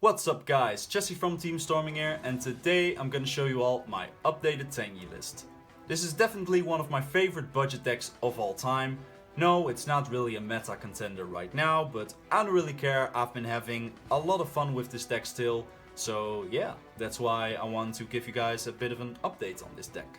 What's up guys, Jesse from Team Storming here, and today I'm gonna show you all my updated Tenyi list. This is definitely one of my favorite budget decks of all time. No, it's not really a meta contender right now, but I don't really care. I've been having a lot of fun with this deck still, so yeah, that's why I want to give you guys a bit of an update on this deck.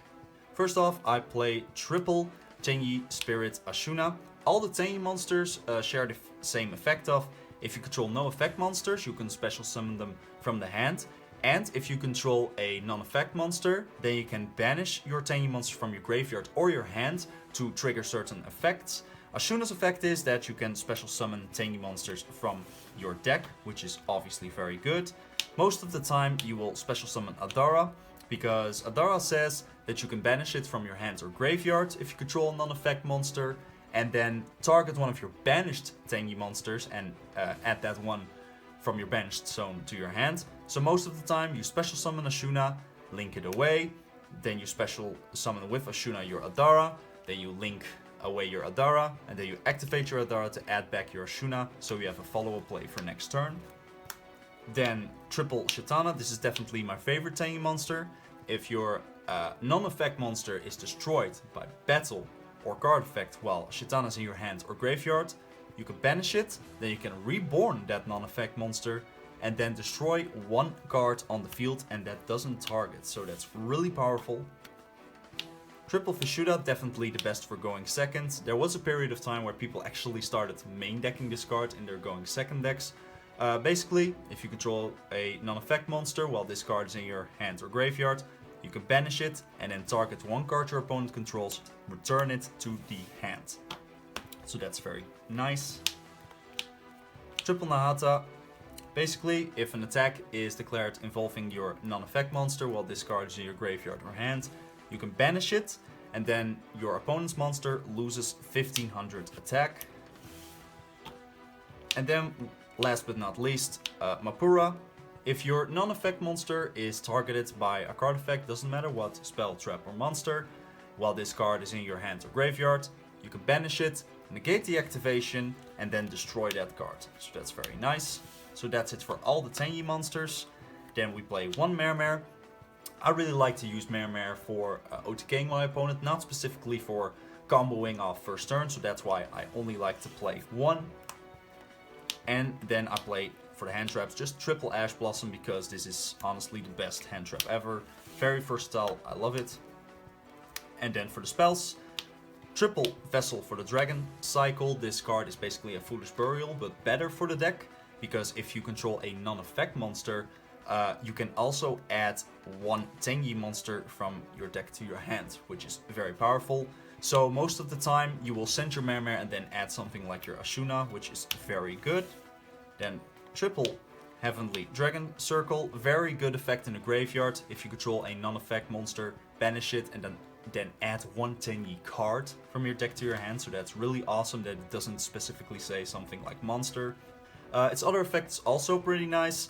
First off, I play triple Tenyi Spirit Ashuna. All the Tenyi monsters share the same effect of: if you control no effect monsters, you can special summon them from the hand. And if you control a non-effect monster, then you can banish your Tenyi monster from your graveyard or your hand to trigger certain effects. Ashuna's effect is that you can special summon Tenyi monsters from your deck, which is obviously very good. Most of the time you will special summon Adara, because Adara says that you can banish it from your hand or graveyard if you control a non-effect monster, and then target one of your banished Tenyi monsters and add that one from your banished zone to your hand. So most of the time you special summon Ashuna, link it away, then you special summon with Ashuna your Adara, then you link away your Adara, and then you activate your Adara to add back your Ashuna, so you have a follow-up play for next turn. Then triple Shatana, this is definitely my favorite Tenyi monster. If your non-effect monster is destroyed by battle or card effect while Shatana's in your hand or graveyard, you can banish it, then you can reborn that non-effect monster and then destroy one card on the field, and that doesn't target, so that's really powerful. Triple Vishuddha, definitely the best for going second. There was a period of time where people actually started main decking this card in their going second decks. Basically, if you control a non-effect monster while this card is in your hand or graveyard, you can banish it and then target one card your opponent controls, return it to the hand. So that's very nice. Triple Nahata. Basically, if an attack is declared involving your non-effect monster while this card is in your graveyard or hand, you can banish it and then your opponent's monster loses 1500 attack. And then, last but not least, Mapura. If your non-effect monster is targeted by a card effect, doesn't matter what, spell, trap or monster, while this card is in your hand or graveyard, you can banish it, negate the activation, and then destroy that card. So that's very nice. So that's it for all the Tenyi monsters. Then we play one Mermare. I really like to use Mermare for OTKing my opponent, not specifically for comboing off first turn, so that's why I only like to play one. And then I play, for the hand traps, just triple Ash Blossom, because this is honestly the best hand trap ever. Very versatile, I love it. And then for the spells, triple Vessel for the Dragon Cycle. This card is basically a Foolish Burial, but better for the deck, because if you control a non-effect monster, you can also add one Tenyi monster from your deck to your hand, which is very powerful. So most of the time you will send your Mermare and then add something like your Ashuna, which is very good. Then triple Heavenly Dragon Circle, very good effect in the graveyard. If you control a non-effect monster, banish it and then add one Tenyi card from your deck to your hand. So that's really awesome that it doesn't specifically say something like monster. Its other effects also pretty nice.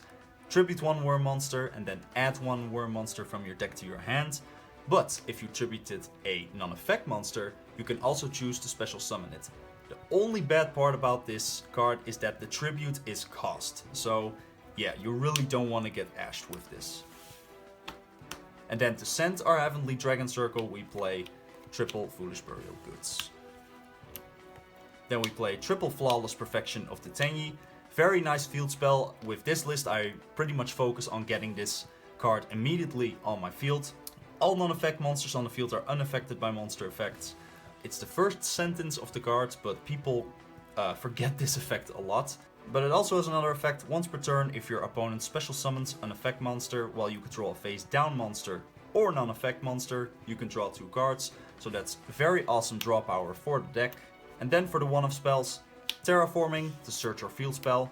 Tribute one worm monster and then add one worm monster from your deck to your hand. But if you tributed a non-effect monster, you can also choose to special summon it. The only bad part about this card is that the tribute is cost. So yeah, you really don't want to get ashed with this. And then to send our Heavenly Dragon Circle, we play triple Foolish Burial Goods. Then we play triple Flawless Perfection of the Tenyi. Very nice field spell. With this list, I pretty much focus on getting this card immediately on my field. All non-effect monsters on the field are unaffected by monster effects. It's the first sentence of the card, but people forget this effect a lot. But it also has another effect. Once per turn, if your opponent special summons an effect monster while you control a face down monster or non-effect monster, you can draw 2 cards. So that's very awesome draw power for the deck. And then for the one-off spells, Terraforming to search your field spell,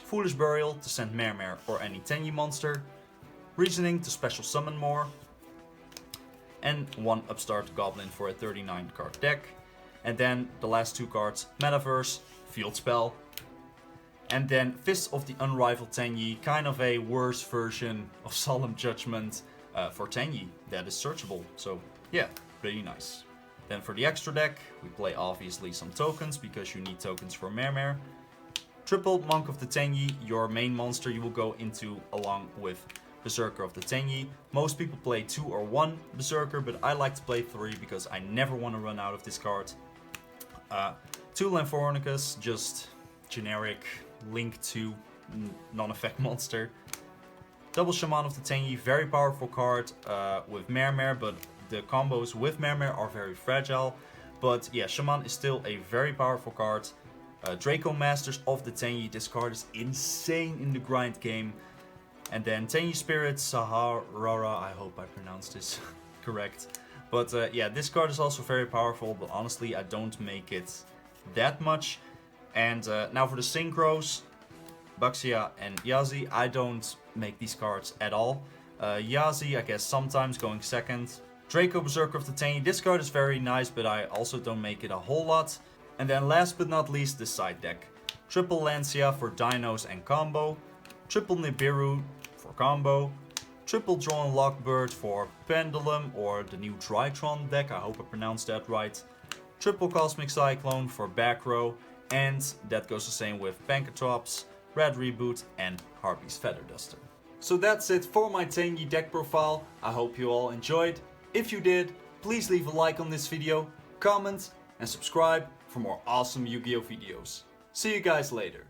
Foolish Burial to send Mermare or any Tenyi monster, Reasoning to special summon more, and one Upstart Goblin for a 39 card deck. And then the last 2 cards, Metaverse, field spell, and then Fist of the Unrivaled Tenyi, kind of a worse version of Solemn Judgment for Tenyi that is searchable. So yeah, pretty nice. Then for the extra deck, we play obviously some tokens, because you need tokens for Mermare. Triple Monk of the Tenyi, your main monster you will go into along with Berserker of the Tenyi. Most people play 2 or 1 Berserker, but I like to play 3 because I never want to run out of this card. 2 Lamphonicus, just generic Link 2 non-effect monster. Double Shaman of the Tenyi, very powerful card with Mermer, but the combos with Mermer are very fragile. But yeah, Shaman is still a very powerful card. Draco Masters of the Tenyi, this card is insane in the grind game. And then Tenyi Spirit, Sahara, I hope I pronounced this correct. But yeah, this card is also very powerful, but honestly I don't make it that much. And now for the synchros, Baxia and Yazi, I don't make these cards at all. Yazi, I guess sometimes going second. Draco Berserker of the Tenyi, this card is very nice, but I also don't make it a whole lot. And then last but not least, the side deck. Triple Lancia for Dinos and combo. Triple Nibiru for combo. Triple Drawn Lockbird for Pendulum or the new Drytron deck, I hope I pronounced that right. Triple Cosmic Cyclone for back row. And that goes the same with Pancatrops, Red Reboot and Harpy's Feather Duster. So that's it for my Tenyi deck profile. I hope you all enjoyed. If you did, please leave a like on this video, comment and subscribe for more awesome Yu-Gi-Oh videos. See you guys later.